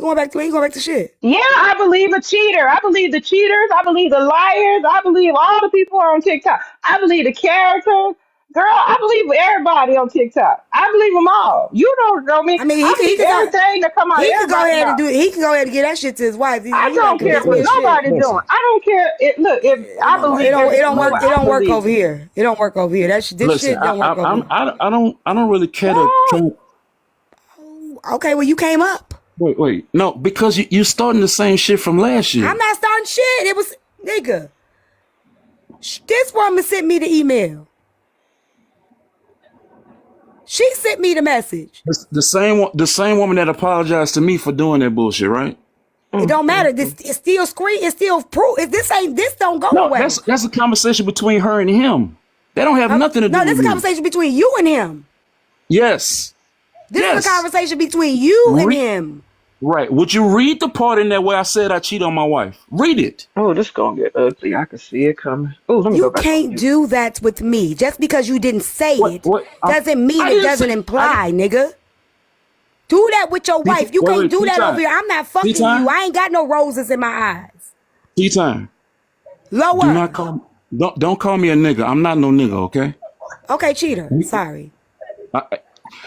going back to? Ain't going back to shit. Yeah, I believe a cheater. I believe the cheaters. I believe the liars. I believe all the people on TikTok. I believe the characters. Girl, I believe everybody on TikTok. I believe them all. You don't know me. I mean, I believe everything that come out of he could go everybody's ahead and mouth. do it. He can go ahead and get that shit to his wife. I He not don't care convince me what of Listen, shit. nobody's doing. listen. I don't care. Look, if I believe It everything don't work. about, It I don't work believe over it. here. It don't work over here. This Listen, shit don't work over here. I don't really care to What? try. Okay, well you came up. Wait. No, because you starting the same shit from last year. I'm not starting shit. It was nigga. This woman sent me the email. She sent me the message. The same woman that apologized to me for doing that bullshit, right? It don't matter. This it's still screen. It's still proof. If this don't go No, away. that's a conversation between her and him. They don't have nothing to do No, with this is a me. conversation between you and him. Yes. This Yes. is a conversation between you and Re- him. Right. Would you read the part in there where I said I cheat on my wife? Read it. Oh, this gonna get ugly. I can see it coming. Oh, let me go You back on can't mute. do that with me. Just because you didn't say it What? doesn't mean I it didn't doesn't say. imply, nigga. Do that with your wife. You can't do Tea that over time. here. I'm not Tea fucking you. time. I ain't got no roses in my eyes. Tea time. Do Lower. not call. Don't call me a nigga. I'm not no nigga. Okay. Okay, cheater. Sorry.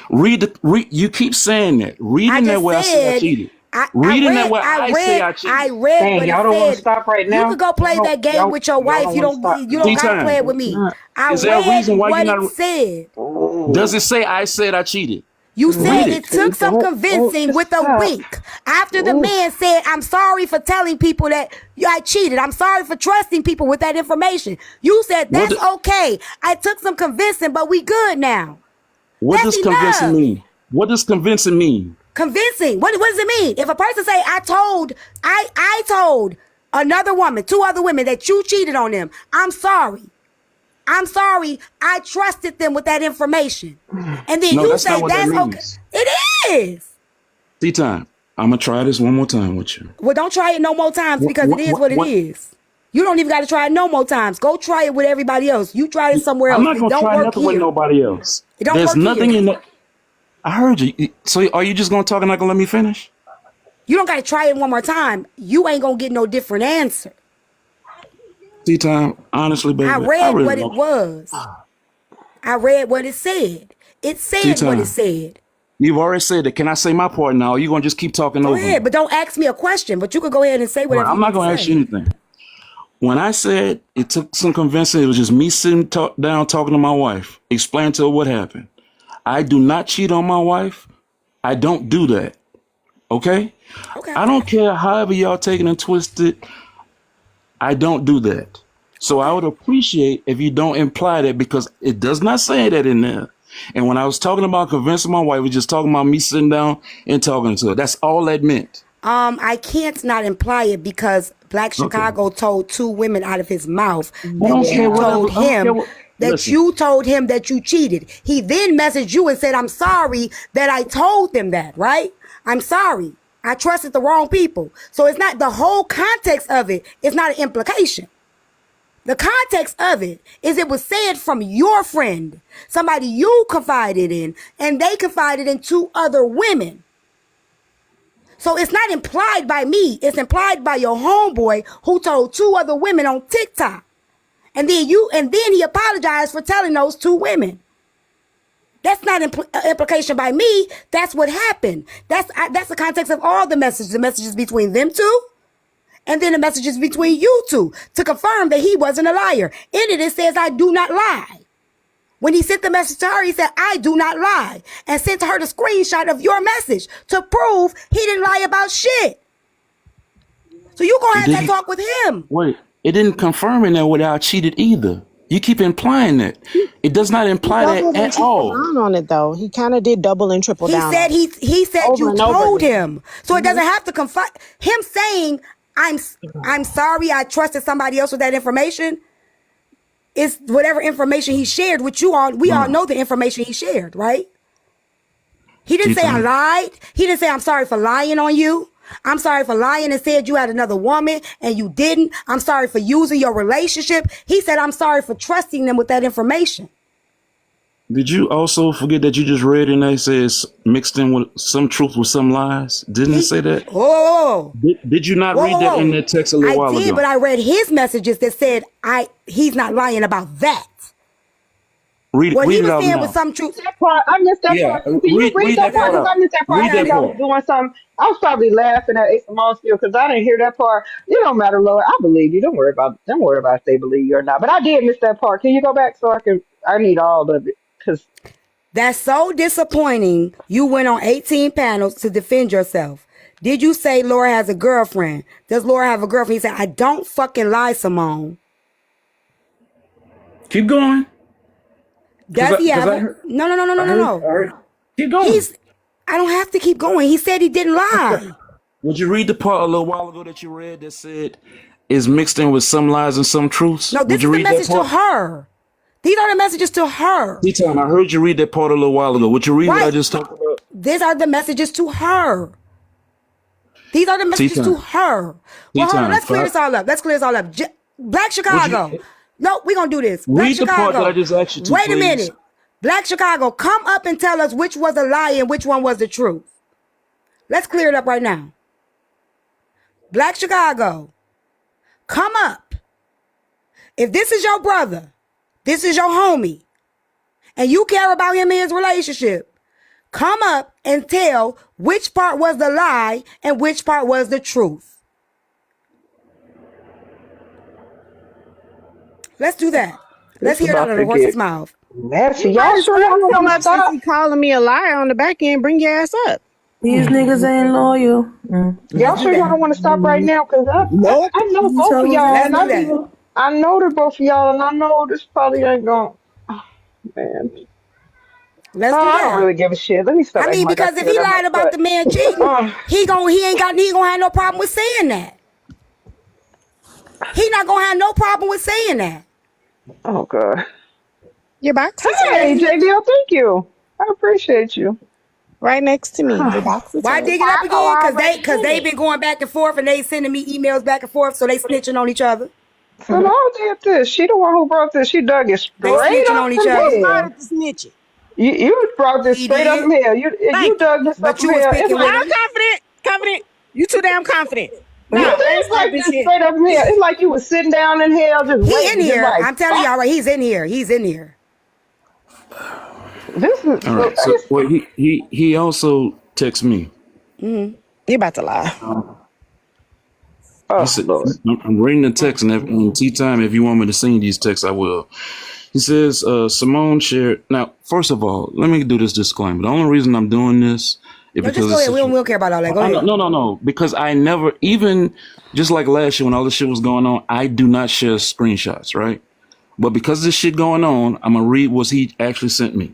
Read. You keep saying that. Read I in there just where I say I said. cheated. I Read in there read. where I say I I cheated. read Dang, what y'all it don't want to said. stop right You now? could go play that game with your Y'all wife. don't want to stop. You don't Tea gotta play time. it with me. I Is there a read reason why what you're it not? said. Does it say I said I cheated? You Read said it. it took some convincing with a wink. After the man said, I'm sorry for telling people that I cheated. I'm sorry for trusting people with that information. You said, What that's do- okay. I took some convincing, but we good now. What That's does convincing enough. mean? What does convincing mean? Convincing. What does it mean? If a person say, I told another woman, two other women that you cheated on them, I'm sorry. I'm sorry. I trusted them with that information. And then No, you that's say not what that that's okay. means. It is. Tea time. I'm gonna try this one more time with you. Well, don't try it no more times because it is what it What? is. You don't even got to try it no more times. Go try it with everybody else. You try it somewhere I'm else. not It gonna don't try work nothing with here. nobody else. It don't There's work nothing here. in that. I heard you. So are you just gonna talk and not gonna let me finish? You don't got to try it one more time. You ain't going to get no different answer. Tea time. Honestly, baby, I I read really what it don't. was. I read what it said. It Tea said what it time. said. You've already said it. Can I say my part now? Or you gonna just keep talking Go over me? ahead, but don't ask me a question. But you could go ahead and say Well, whatever I'm you not need to gonna ask you say. anything. When I said it took some convincing, it was just me sitting down talking to my wife, explaining to her what happened. I do not cheat on my wife. I don't do that. Okay? Okay. I don't care however y'all taking and twisted. I don't do that. So I would appreciate if you don't imply that because it does not say that in there. And when I was talking about convincing my wife, we was just talking about me sitting down and talking to her. That's all that meant. I can't not imply it because Black Okay. Chicago told two women out of his mouth I that don't care you whatever. told I don't care him what. that Listen, you told him that you cheated. He then messaged you and said, I'm sorry that I told them that, right? I'm sorry. I trusted the wrong people. So it's not the whole context of it. It's not an implication. The context of it is it was said from your friend, somebody you confided in, and they confided in two other women. So it's not implied by me. It's implied by your homeboy who told two other women on TikTok. And then he apologized for telling those two women. That's not implication by me. That's what happened. That's the context of all the messages between them two. And then the messages between you two to confirm that he wasn't a liar. In it says, I do not lie. When he sent the message to her, he said, I do not lie. And sent her the screenshot of your message to prove he didn't lie about shit. So you gonna it have that didn't. talk with him. Wait, it didn't confirm in there whether I cheated either. You keep implying that. It does not He imply that doubled and at triple all. down on it though. He kind of did double and triple He down said on it he said over you and over told again. him. So it doesn't have to confide him saying I'm sorry I trusted somebody else with that information. It's whatever information he shared with you all. We all know the information he shared, right? He didn't say I T-Time. lied. He didn't say I'm sorry for lying on you. I'm sorry for lying and said you had another woman and you didn't. I'm sorry for using your relationship. He said I'm sorry for trusting them with that information. Did you also forget that you just read and they says mixed in with some truth with some lies? Didn't it say that? Whoa. Did you not Whoa, read whoa, that in whoa. that text a little I while did, ago? but I read his messages that said he's not lying about that. What he Read it was out saying was now. some truth. That part, I missed that Yeah, part. Can you read read that that part? part Because out. I missed that part. Read I think that I was part. doing something. I was probably laughing at Ace Monster because I didn't hear that part. It don't matter, Lord. I believe you. Don't worry about if they believe you or not. But I did miss that part. Can you go back so I can? I need all of it because That's so disappointing. You went on 18 panels to defend yourself. Did you say Laura has a girlfriend? Does Laura have a girlfriend? He said, I don't fucking lie, Simone. Keep going. Does he Cause have I a... heard, No, no, no, no, no, I no, heard, no. I heard. Keep going. He's... I don't have to keep going. He said he didn't lie. Would you read the part a little while ago that you read that said is mixed in with some lies and some truths? No, Would this you is the read that message to part? her. These are the messages to her. T-Time, I heard you read that part a little while ago. Would you read what I Right. just talked about? These are the messages to her. These are the messages to T-Time. her. Well, hold on. T-Time. Let's clear this all up. Black Would Chicago. you No, we're going to do this. Black read the part that I Chicago. just asked you to, Wait a please? minute. Black Chicago, come up and tell us which was a lie and which one was the truth. Let's clear it up right now. Black Chicago, come up. If this is your brother, this is your homie, and you care about him and his relationship, come up and tell which part was the lie and which part was the truth. Let's do that. Let's this hear it out about of to the horse's get mouth. messy. You Y'all might as sure well y'all don't come want to up since stop? he calling me a liar on the back end. Bring your ass up. These niggas ain't loyal. Y'all Let's do sure y'all that. don't want to stop right now? Because Nope. I know You both of tell us y'all, Let's and do that. I know that both of y'all, and I know this probably ain't going. Oh, man. Let's Oh, do I don't that. really give a shit. Let me stop I acting mean, like I because if care he that much. lied about But the man cheating, uh, he ain't gonna have no problem with saying that. He not gonna have no problem with saying that. oh god. Your box is Hey, ready. JBL, thank you. I appreciate you. Right next to me. Your box is Why ready. dig it up I again? already Cause they did. been going back and forth and they sending me emails back and forth, so they snitching on each other. So long did this. She the one who brought this. She dug it They straight snitching up on each from Who other. hell. started the snitching? You brought this He straight up did, from hell. You Thank you. dug this up but from you was hell. It's picking with like I'm him. confident. Confident. You too damn confident. you Nah, I ain't did started break this this shit. straight up from hell. It's like you was sitting down in hell just He in waiting, just here. like I'm telling fuck. y'all, right? He's in here. He's in here. This is All so right. So, well, he also texted me. You about to lie. He oh said, Lord. I'm reading the text, and in tea time, if you want me to sing these texts, I will. He says, Simone shared. Now, first of all, let me do this disclaimer. The only reason I'm doing this is No, just because go it's ahead. such We don't care about all that. Go ahead. no. Because I never, even just like last year when all this shit was going on, I do not share screenshots, right? But because of this shit going on, I'm going to read what he actually sent me.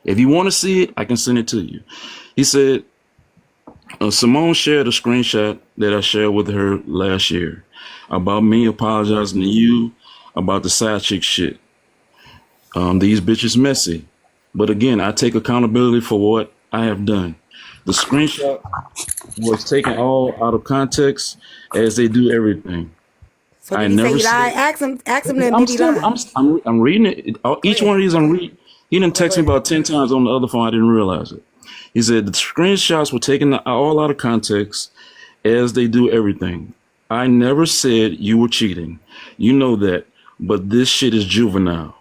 If you want to see it, I can send it to you. He said, Simone shared a screenshot that I shared with her last year about me apologizing to you about the side chick shit. These bitches messy. But again, I take accountability for what I have done. The screenshot was taken all out of context as they do everything. So I did he say never he lied? said. Ask him then, I'm did he still. lie? I'm reading it. Go Each one ahead. of these I'm reading. He didn't Okay, go text me ahead. about 10 times on the other phone. I didn't realize it. He said the screenshots were taken all out of context as they do everything. I never said you were cheating. You know that. But this shit is juvenile.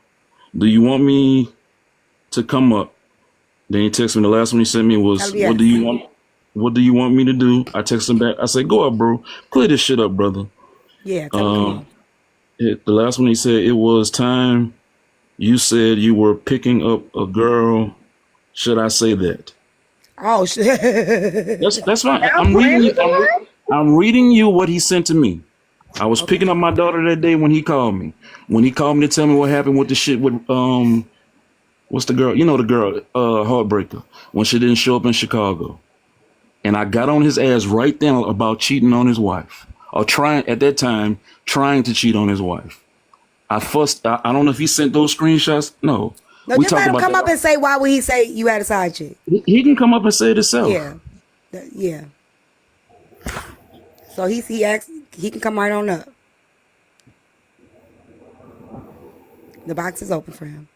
Do you want me to come up? Then he texted me. The last one he sent me Tell was, him "What do yes. you want? What do you want me to do?" I texted him back. I said, "Go up, bro. Clear this shit up, brother." Yeah, tell him come on. The last one he said, "It was time. You said you were picking up a girl. Should I say that?" Oh shit. That's fine. I'm I'm reading praying you. for her. I'm reading you what he sent to me. I was Okay. picking up my daughter that day when he called me. When he called me to tell me what happened with the shit with what's the girl? You know the girl, Heartbreaker, when she didn't show up in Chicago. And I got on his ass right then about cheating on his wife. Or trying at that time, trying to cheat on his wife. I fussed. I don't know if he sent those screenshots. No. No, We just talked let him about come up that. and say why would he say you had a side chick? He can come up and say it himself. Yeah. Yeah. So he asked he can come right on up. The box is open for him.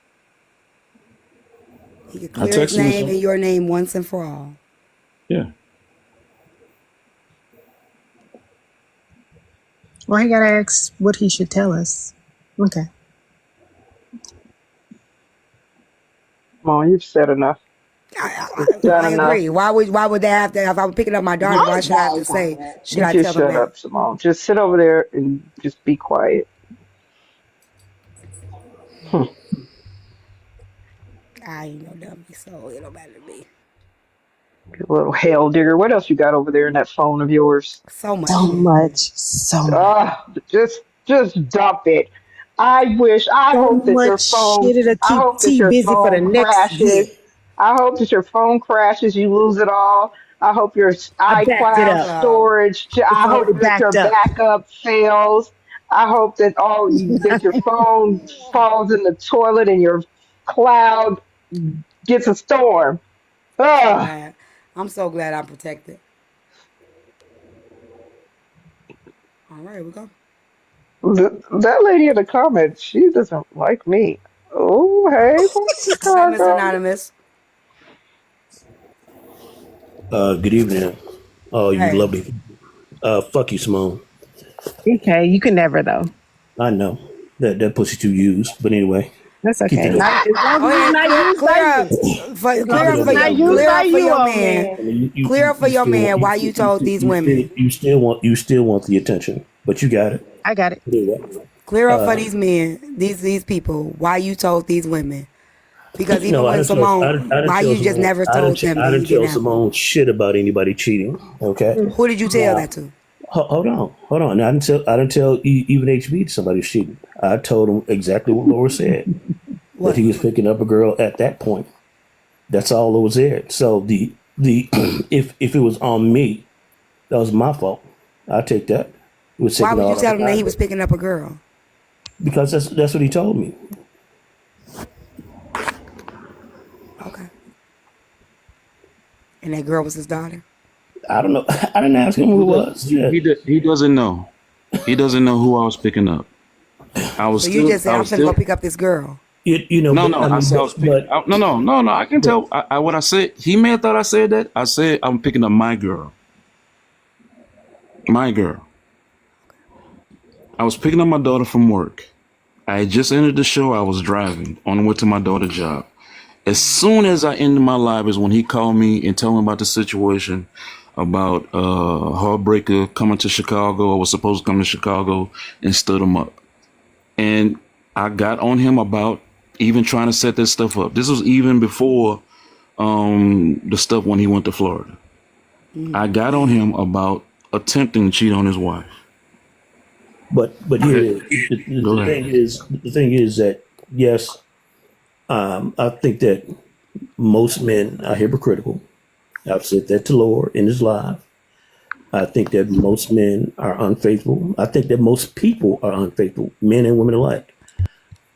He could I clear his texted him. name and your name once and for all. Yeah. Well, he gotta ask what he should tell us. Okay. Come on, you've said enough. You've done I enough. agree. Why would they have to? If I was picking up my daughter, why should I have to say? Should You I just tell them shut that? up, Simone. Just sit over there and just be quiet. I ain't no dummy, so it don't matter to me. You little hell digger. What else you got over there in that phone of yours? So much So shit. much. So much. Just dump it. I So hope that your much phone, shit it'll I keep hope that T your busy for the phone next year. crashes. I hope that your phone crashes, you lose it all. I hope your I backed it iCloud up. storage, It's I hope already that your backed up. backup fails. I hope that that your phone falls in the toilet and your cloud gets a storm. Ugh. Glad. I'm so glad I'm protected. All right, we go. That lady in the comments, she doesn't like me. Oh, hey, from Okay, Mr. Chicago. Anonymous. Good evening. Oh, you Hey, lovely. Fuck you, Simone. Okay, you can never though. I know that pussy too used, but anyway, That's keep okay. that. Not, as long go as it's ahead. not used Clear by up. you. For, As long clear as up it's for not your used clear by up for you, your old man. man. Clear up for your man why you told these women. You still want the attention, but you got it. I got it. Anyway, Clear up for these men, these people, why you told these women. Because even no, I when didn't tell. I Simone, didn't why tell you just Simone. never told them I that you didn't tell didn't have one? Simone shit about anybody cheating. Okay. Who did you tell that to? Hold on. I didn't tell even HB somebody's cheating. I told him exactly what Laura said. What? That he was picking up a girl at that point. That's all that was there. So the if it was on me, that was my fault. I take that. It was Why taking would you all tell him that he the was picking up a girl? because that's what he told me. Okay. And that girl was his daughter? I don't know. I didn't ask him who it was. Yeah. He doesn't know. He doesn't know who I was picking up. I was So still. you just said, I I'm was finna go still. pick up this girl. You know. No, But, no. I I mean, said I was picking. No. I can tell. What I said. He may have thought I said that. I said I'm picking up my girl. My girl. I was picking up my daughter from work. I had just entered the show. I was driving on the way to my daughter's job. As soon as I ended my live is when he called me and told me about the situation about Heartbreaker coming to Chicago. I was supposed to come to Chicago and stood him up. And I got on him about even trying to set that stuff up. This was even before the stuff when he went to Florida. I got on him about attempting to cheat on his wife. But here the thing is that yes, I think that most men are hypocritical. I've said that to Laura in his live. I think that most men are unfaithful. I think that most people are unfaithful, men and women alike.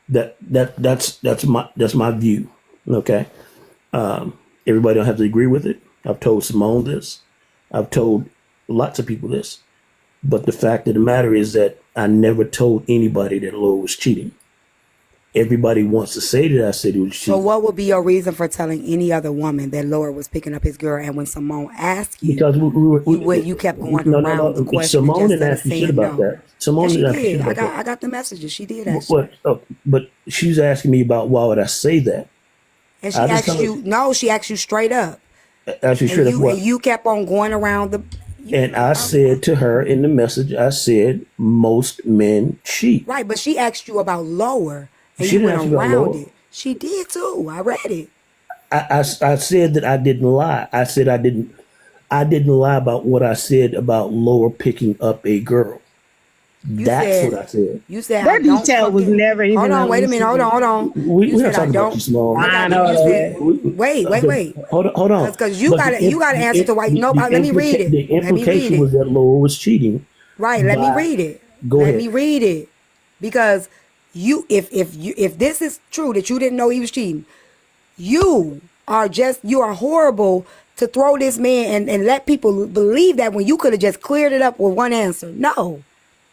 That's my view. Okay. Everybody don't have to agree with it. I've told Simone this. I've told lots of people this. But the fact of the matter is that I never told anybody that Laura was cheating. Everybody wants to say that I said he was So cheating. what would be your reason for telling any other woman that Laura was picking up his girl? And when Simone asked you, Because you kept going no, around the question Simone instead didn't of ask me shit saying about no. that. Simone Yes, she didn't ask me shit did. about that. I got the messages. She did ask you. But she's asking me about why would I say that? And she I just asked tell you, no, she asked you straight up. Actually, straight up what? And you kept on going around the. And I said to her in the message, I said most men cheat. Right, but she asked you about lower, and She you didn't went ask me about around lower. it. She did too. I read it. I said that I didn't lie. I said I didn't lie about what I said about Laura picking up a girl. That's said- what I said. You said That I don't detail was forget- never even Hold on, on wait a this minute. Hold on. We're You not said I talking about don't. you, Simone. I know You said, wait. Hold on. Because you But gotta answer to why. No, let me read it. The Let me read implication it. was that Laura was cheating. Right, let me read it. Go Let ahead. me read it. Because if this is true that you didn't know he was cheating, you are horrible to throw this man and let people believe that when you could have just cleared it up with one answer. No.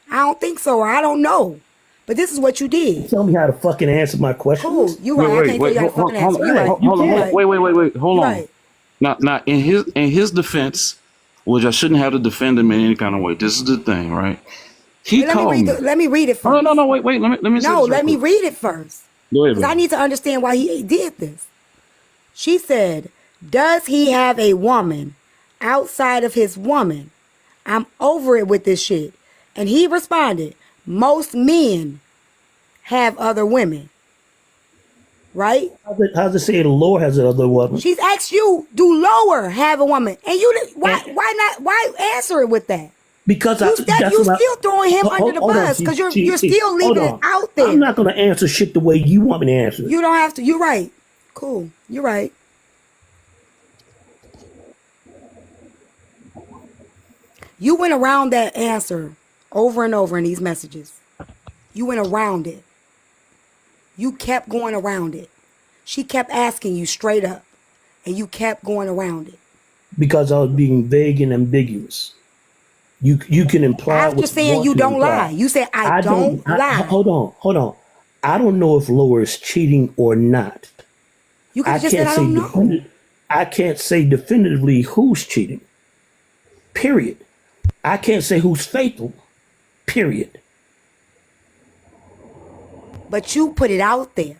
I don't think so, or I don't know. But this is what you did. Tell me how to fucking answer my questions. Cool. You right. I can't tell you how to fucking answer. You right. Hold on. Right. Wait. Hold You on. right. Now, in his defense, which I shouldn't have to defend him in any kind of way. This is the thing, right? He called me. Let me read it first. No. Wait. Let me. No, let me read it first. Go ahead. Because I need to understand why he did this. She said, "Does he have a woman outside of his woman? I'm over it with this shit." And he responded, "Most men have other women." Right? How's it say the Lord has another woman? She's asked you, do lower have a woman? And you, why answer it with that? Because You still throwing him under the bus because you're still leaving it out there. I'm not going to answer shit the way you want me to answer it. You don't have to. You're right. Cool. You're right. You went around that answer over and over in these messages. You went around it. You kept going around it. She kept asking you straight up, and you kept going around it. Because I was being vague and ambiguous. You can imply After saying you don't lie. You said, I don't lie. Hold on. I don't know if Laura is cheating or not. You could have just said, I don't know. I can't say definitively who's cheating. Period. I can't say who's faithful. Period. But you put it out there.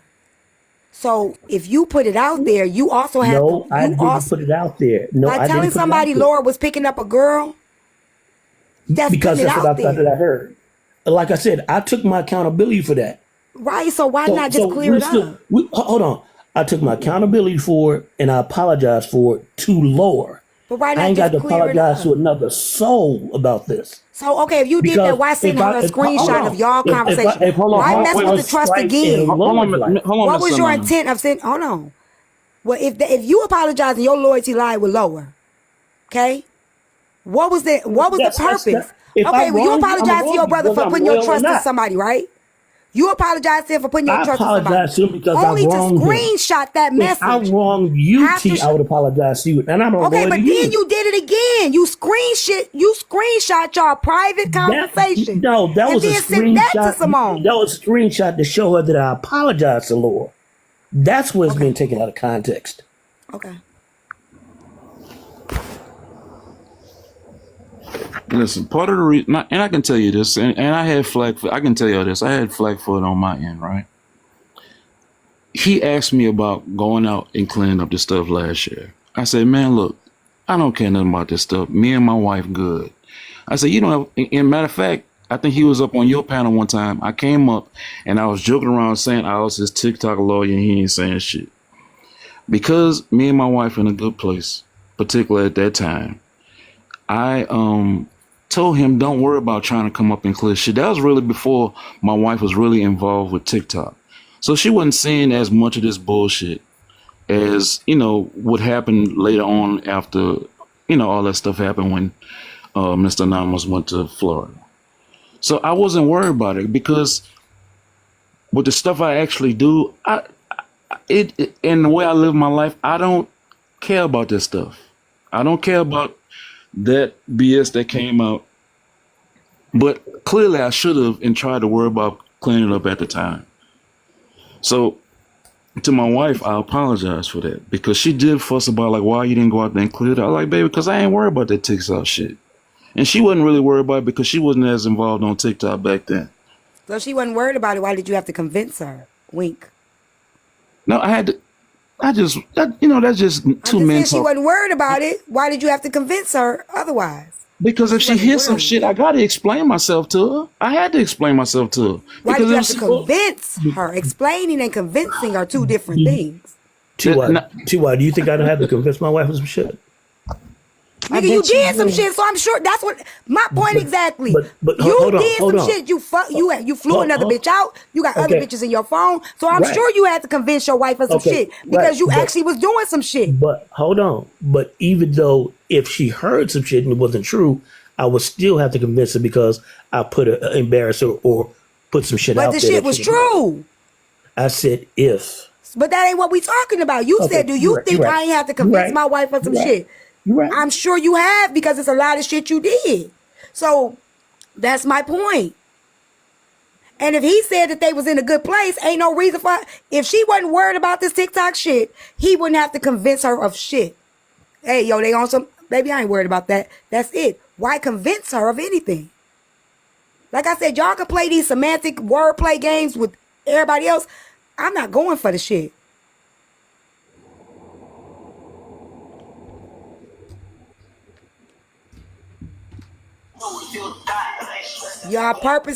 So if you put it out there, you also have No, to. I didn't put it out there. No, By I telling didn't put it somebody out there. Laura was picking up a girl, that's Because putting it that's what out I thought there. that I heard. Like I said, I took my accountability for that. Right, so why not just clear it up? Hold on. I took my accountability for it and I apologized for it to Laura. But why I not ain't got just to clear it apologize to up? another soul about this. So, okay, if you did Because that, why send her a screenshot of y'all conversation? Why mess with the trust again? Hold on. What was your intent of saying, hold on. Well, if you apologize and your loyalty lied with Laura, okay? What was the purpose? Okay, well, you apologize to your brother for putting your trust in somebody, right? You apologize to him for putting your trust in somebody. I apologize to him because Only I to wronged him. screenshot that message. If I wronged you, After T, I would apologize to you. And I'm Okay, but then you did it again. You screenshot your private conversation. No, that was a and then sent that to screenshot. Simone. That was a screenshot to show her that I apologized to Laura. That's where it's being taken out of context. Okay. Listen, part of the reason, and I can tell you this, and I had flag for, I can tell you this, I had flag for it on my end, right? He asked me about going out and cleaning up the stuff last year. I said, man, look, I don't care nothing about this stuff. Me and my wife good. I said, you know, in matter of fact, I think he was up on your panel one time. I came up and I was joking around saying I was his TikTok lawyer and he ain't saying shit. Because me and my wife in a good place, particularly at that time, I told him, don't worry about trying to come up and clear shit. That was really before my wife was really involved with TikTok. So she wasn't seeing as much of this bullshit as, you know, what happened later on after, you know, all that stuff happened when Mr. Anonymous went to Florida. So I wasn't worried about it because with the stuff I actually do, and the way I live my life, I don't care about this stuff. I don't care about that BS that came out. But clearly I should have and tried to worry about cleaning it up at the time. So to my wife, I apologize for that because she did fuss about like why you didn't go out there and clear it. I was like, baby, because I ain't worried about that TikTok shit. And she wasn't really worried about it because she wasn't as involved on TikTok back then. So she wasn't worried about it. Why did you have to convince her? Wink. No, that's just two men She wasn't worried about it. Why did you have to convince her otherwise? Because if she hears some shit, I got to explain myself to her. I had to explain myself to her. Why did you have to convince her? Explaining and convincing are two different things. T.Y., do you think I don't have to convince my wife of some shit? Nigga, you did some shit, so I'm sure that's what my point exactly. But you hold on, did hold some on. shit. You flew another bitch out. You got other Okay. bitches in your phone, so I'm Right. sure you had to convince your wife of some Okay, shit because right, you but- actually was doing some shit. But hold on. But even though if she heard some shit and it wasn't true, I would still have to convince her because I put her embarrass her or put some shit out But there. the shit that was she- true. I said if. But that ain't what we talking about. You Okay, said, do you're you right, think you're right. I ain't have to You're convince right. my wife of some You're right. shit? You're right. I'm sure you have because it's a lot of shit you did. So that's my point. And if he said that they was in a good place, ain't no reason for, if she wasn't worried about this TikTok shit, he wouldn't have to convince her of shit. Hey, yo, they on some, baby, I ain't worried about that. That's it. Why convince her of anything? Like I said, y'all can play these semantic wordplay games with everybody else. I'm not going for the shit. Y'all purpose